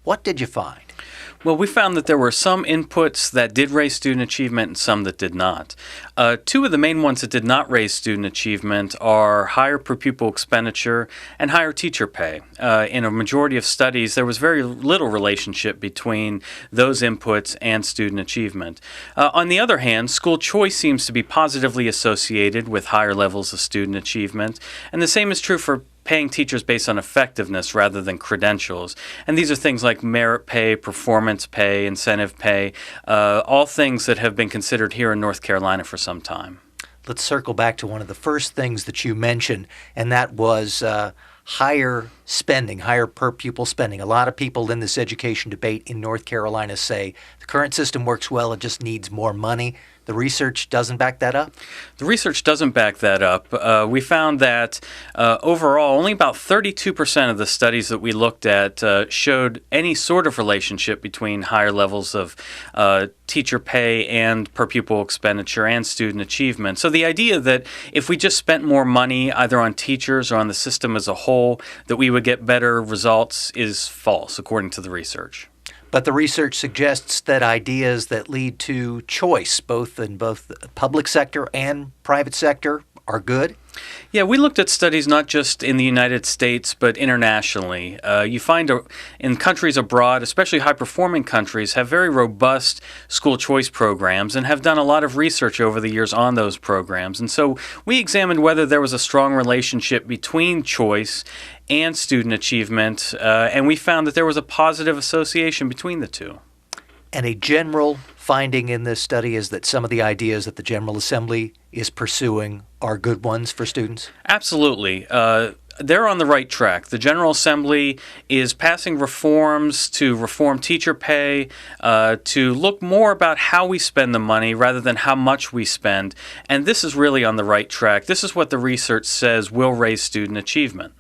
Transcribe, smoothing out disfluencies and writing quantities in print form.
What did you find? Well, we found that there were some inputs that did raise student achievement and some that did not. Two of the main ones that did not raise student achievement are higher per pupil expenditure and higher teacher pay. In a majority of studies, there was very little relationship between those inputs and student achievement. On the other hand, school choice seems to be positively associated with higher levels of student achievement, and the same is true for paying teachers based on effectiveness rather than credentials. And these are things like merit pay, performance pay, incentive pay, all things that have been considered here in North Carolina for some time. Let's circle back to one of the first things that you mentioned, and that was higher spending, higher per pupil spending. A lot of people in this education debate in North Carolina say the current system works well, it just needs more money. The research doesn't back that up? The research doesn't back that up. We found that overall, only about 32% of the studies that we looked at showed any sort of relationship between higher levels of teacher pay and per pupil expenditure and student achievement. So the idea that if we just spent more money either on teachers or on the system as a whole, that we would get better results is false, according to the research. But the research suggests that ideas that lead to choice, both in both the public sector and private sector, are good? Yeah, we looked at studies not just in the United States, but internationally. You find in countries abroad, especially high-performing countries, have very robust school choice programs and have done a lot of research over the years on those programs. And so we examined whether there was a strong relationship between choice and student achievement, and we found that there was a positive association between the two. And a general finding in this study is that some of the ideas that the General Assembly is pursuing are good ones for students? Absolutely. They're on the right track. The General Assembly is passing reforms to reform teacher pay, to look more about how we spend the money rather than how much we spend. And this is really on the right track. This is what the research says will raise student achievement.